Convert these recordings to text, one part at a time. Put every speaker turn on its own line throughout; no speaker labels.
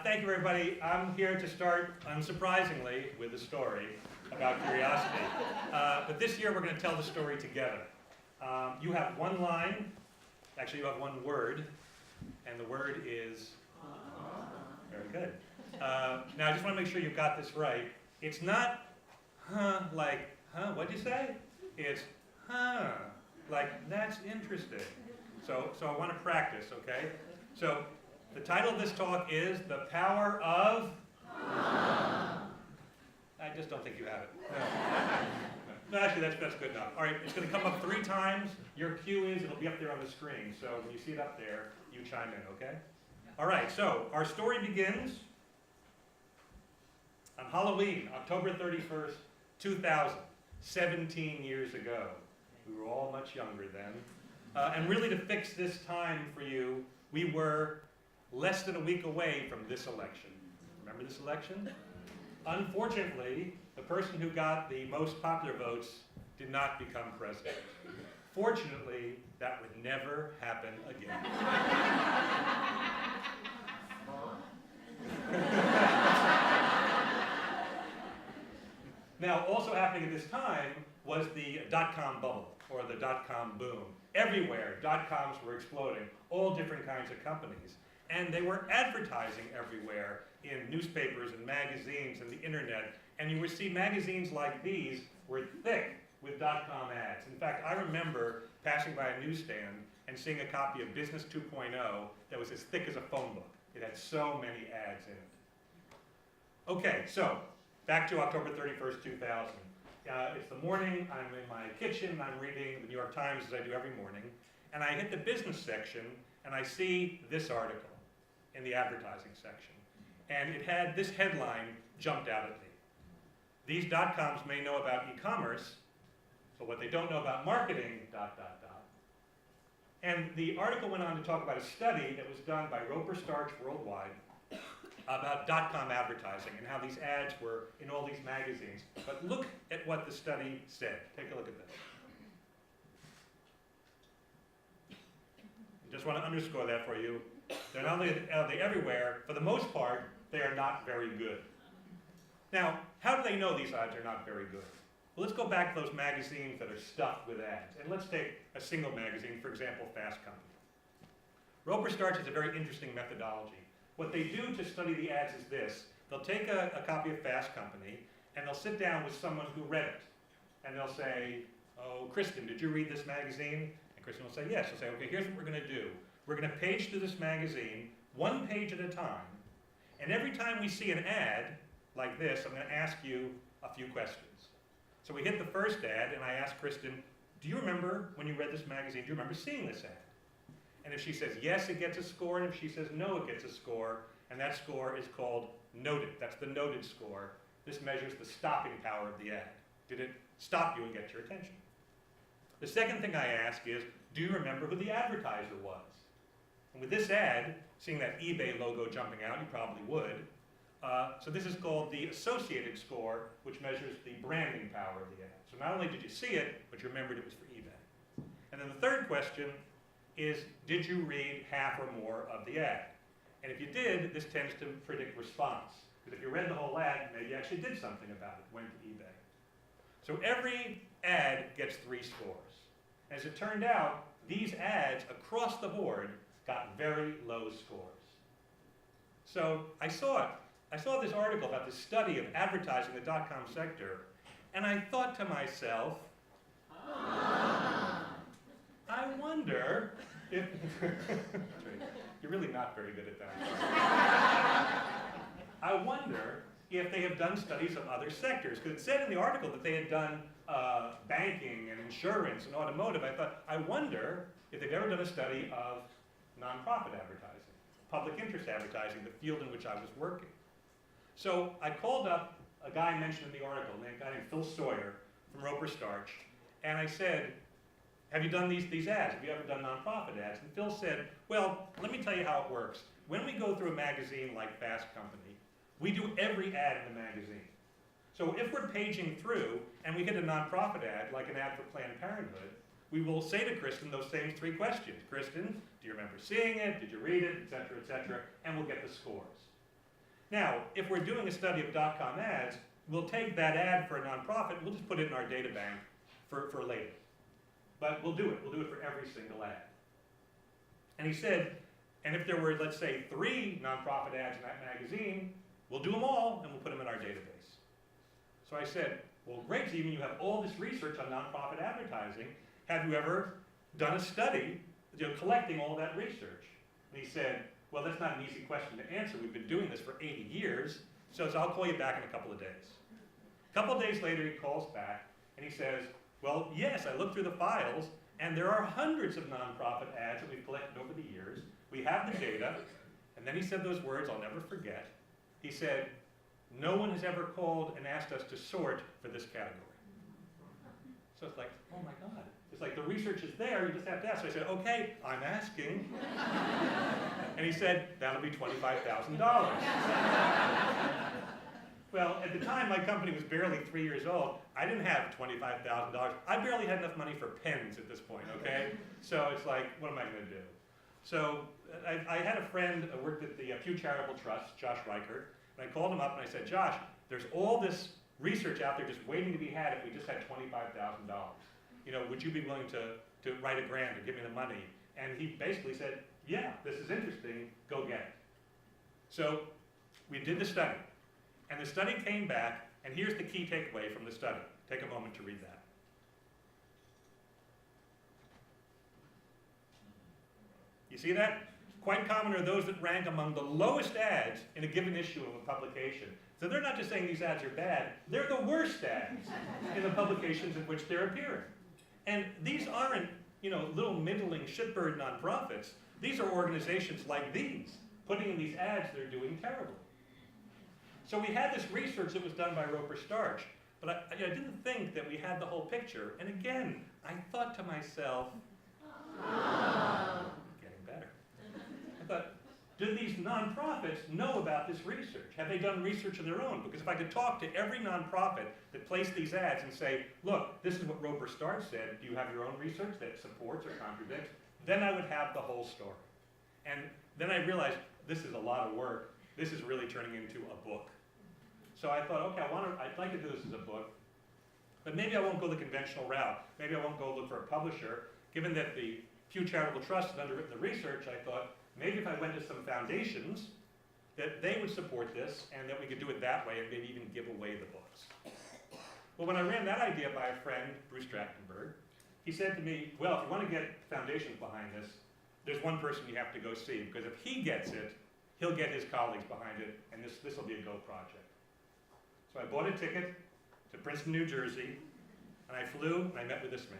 Thank you, everybody. I'm here to start, unsurprisingly, with a story about curiosity. But this year, we're going to tell the story together. You have one line, actually you have one word, and the word is, very good. Now, I just want to make sure you've got this right. It's not, like, what'd you say? It's, like, that's interesting. So I want to practice, okay? So, the title of this talk is The Power of... I just don't think you have it. No, actually, that's good enough. All right, it's going to come up 3 times. Your cue is, it'll be up there on the screen. So when you see it up there, you chime in, okay? All right, so our story begins on Halloween, October 31st, 2000, 17 years ago. We were all much younger then. And really to fix this time for you, we were less than a week away from this election. Remember this election? Unfortunately, the person who got the most popular votes did not become president. Fortunately, that would never happen again. Now, also happening at this time was the dot-com bubble, or the dot-com boom. Everywhere, dot-coms were exploding, all different kinds of companies. And they were advertising everywhere in newspapers and magazines and the internet. And you would see magazines like these were thick with dot-com ads. In fact, I remember passing by a newsstand and seeing a copy of Business 2.0 that was as thick as a phone book. It had so many ads in it. Okay, so back to October 31st, 2000. It's the morning, I'm in my kitchen, I'm reading the New York Times as I do every morning, and I hit the business section and I see this article in the advertising section. And it had this headline jumped out at me. These dot-coms may know about e-commerce, but what they don't know about marketing, ... And the article went on to talk about a study that was done by Roper Starch Worldwide about dot-com advertising and how these ads were in all these magazines. But look at what the study said. Take a look at this. I just want to underscore that for you. They're not only are they everywhere, for the most part, they are not very good. Now, how do they know these ads are not very good? Well, let's go back to those magazines that are stuffed with ads. And let's take a single magazine, for example, Fast Company. Roper Starch has a very interesting methodology. What they do to study the ads is this. They'll take a copy of Fast Company, and they'll sit down with someone who read it. And they'll say, oh, Kristen, did you read this magazine? And Kristen will say, yes. She'll say, okay, here's what we're going to do. We're going to page through this magazine, 1 page at a time, and every time we see an ad like this, I'm going to ask you a few questions. So we hit the first ad, and I ask Kristen, do you remember when you read this magazine, do you remember seeing this ad? And if she says yes, it gets a score, and if she says no, it gets a score, and that score is called noted. That's the noted score. This measures the stopping power of the ad. Did it stop you and get your attention? The second thing I ask is, do you remember who the advertiser was? And with this ad, seeing that eBay logo jumping out, you probably would. So this is called the associated score, which measures the branding power of the ad. So not only did you see it, but you remembered it was for eBay. And then the third question is, did you read half or more of the ad? And if you did, this tends to predict response. Because if you read the whole ad, maybe you actually did something about it, went to eBay. So every ad gets 3 scores. As it turned out, these ads across the board got very low scores. So I saw this article about the study of advertising the dot-com sector, and I thought to myself, I wonder if... You're really not very good at that. I wonder if they have done studies of other sectors, because it said in the article that they had done banking and insurance and automotive. I thought, I wonder if they've ever done a study of nonprofit advertising, public interest advertising, the field in which I was working. So I called up a guy mentioned in the article, a guy named Phil Sawyer from Roper Starch, and I said, have you done these ads? Have you ever done nonprofit ads? And Phil said, well, let me tell you how it works. When we go through a magazine like Fast Company, we do every ad in the magazine. So if we're paging through and we hit a nonprofit ad, like an ad for Planned Parenthood, we will say to Kristen those same 3 questions. Kristen, do you remember seeing it? Did you read it? Et cetera, and we'll get the scores. Now, if we're doing a study of .com ads, we'll take that ad for a nonprofit, we'll just put it in our data bank for later. But we'll do it for every single ad. And he said, and if there were, let's say, 3 nonprofit ads in that magazine, we'll do them all and we'll put them in our database. So I said, well, great, Stephen, you have all this research on nonprofit advertising. Have you ever done a study, collecting all that research? And he said, well, that's not an easy question to answer. We've been doing this for 80 years, so I'll call you back in a couple of days. A couple of days later, he calls back, and he says, well, yes, I looked through the files, and there are hundreds of nonprofit ads that we've collected over the years. We have the data. And then he said those words I'll never forget. He said, no one has ever called and asked us to sort for this category. So it's like, oh my God. It's like the research is there, you just have to ask. So I said, okay, I'm asking. And he said, that'll be $25,000. Well, at the time, my company was barely 3 years old. I didn't have $25,000. I barely had enough money for pens at this point, okay? So it's like, what am I going to do? So I had a friend who worked at the Pew Charitable Trust, Josh Reichert, and I called him up and I said, Josh, there's all this research out there just waiting to be had if we just had $25,000. Would you be willing to write a grant or give me the money? And he basically said, yeah, this is interesting, go get it. So we did the study. And the study came back, and here's the key takeaway from the study. Take a moment to read that. You see that? Quite common are those that rank among the lowest ads in a given issue of a publication. So they're not just saying these ads are bad, they're the worst ads in the publications in which they're appearing. And these aren't, little middling shitbird nonprofits. These are organizations like these, putting in these ads they're doing terribly. So we had this research that was done by Roper Starch, but I didn't think that we had the whole picture. And again, I thought to myself, getting better. I thought, do these nonprofits know about this research? Have they done research of their own? Because if I could talk to every nonprofit that placed these ads and say, look, this is what Roper Starch said, do you have your own research that supports or contradicts? Then I would have the whole story. And then I realized this is a lot of work. This is really turning into a book. So I thought, okay, I'd like to do this as a book, but maybe I won't go the conventional route. Maybe I won't go look for a publisher. Given that the Pew Charitable Trust has underwritten the research, I thought, maybe if I went to some foundations, that they would support this, and that we could do it that way, and maybe even give away the books. Well, when I ran that idea by a friend, Bruce Trachtenberg, he said to me, well, if you want to get foundations behind this, there's one person you have to go see, because if he gets it, he'll get his colleagues behind it, and this will be a go project. So I bought a ticket to Princeton, New Jersey, and I flew, and I met with this man.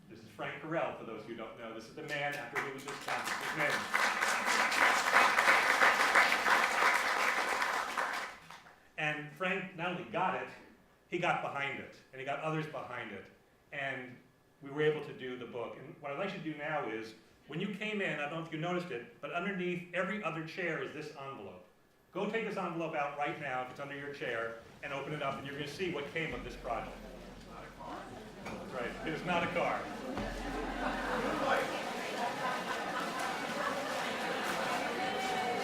This is Frank Carell, for those who don't know. This is the man after whom this conference was named. And Frank not only got it, he got behind it, and he got others behind it. And we were able to do the book. And what I'd like you to do now is, when you came in, I don't know if you noticed it, but underneath every other chair is this envelope. Go take this envelope out right now, if it's under your chair, and open it up, and you're going to see what came of this project. That's right, it is not a car.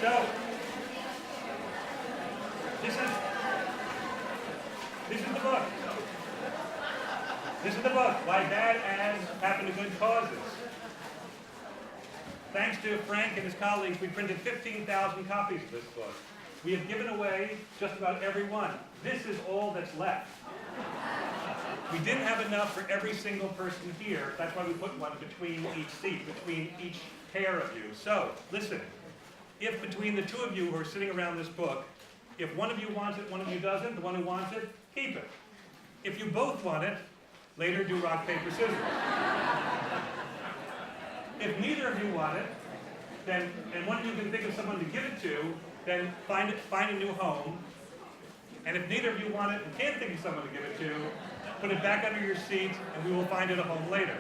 So, this is the book. This is the book, Why Bad Ads Happen to Good Causes. Thanks to Frank and his colleagues, we printed 15,000 copies of this book. We have given away just about every one. This is all that's left. We didn't have enough for every single person here. That's why we put one between each seat, between each pair of you. So, listen, if between the two of you who are sitting around this book, if one of you wants it, one of you doesn't, the one who wants it, keep it. If you both want it, later do rock, paper, scissors. If neither of you want it, then, and one of you can think of someone to give it to, then find a new home. And if neither of you want it and can't think of someone to give it to, put it back under your seat, and we will find it a home later.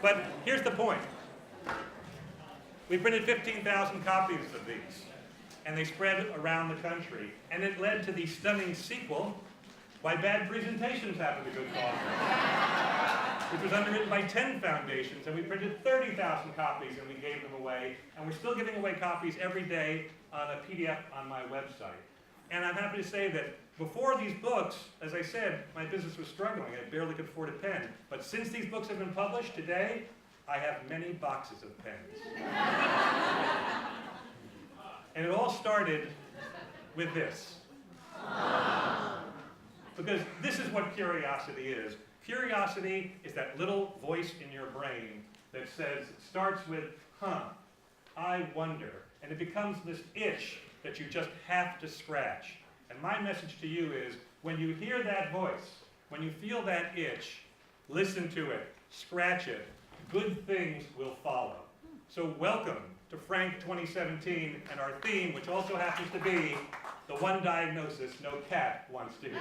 But here's the point. We printed 15,000 copies of these, and they spread around the country. And it led to the stunning sequel, Why Bad Presentations Happen to Good Causes, which was underwritten by 10 foundations, and we printed 30,000 copies, and we gave them away. And we're still giving away copies every day on a PDF on my website. And I'm happy to say that before these books, as I said, my business was struggling. I barely could afford a pen. But since these books have been published today, I have many boxes of pens. And it all started with this. Because this is what curiosity is. Curiosity is that little voice in your brain that says, it starts with, I wonder. And it becomes this itch that you just have to scratch. And my message to you is, when you hear that voice, when you feel that itch, listen to it, scratch it, good things will follow. So welcome to Frank 2017 and our theme, which also happens to be the one diagnosis no cat wants to hear.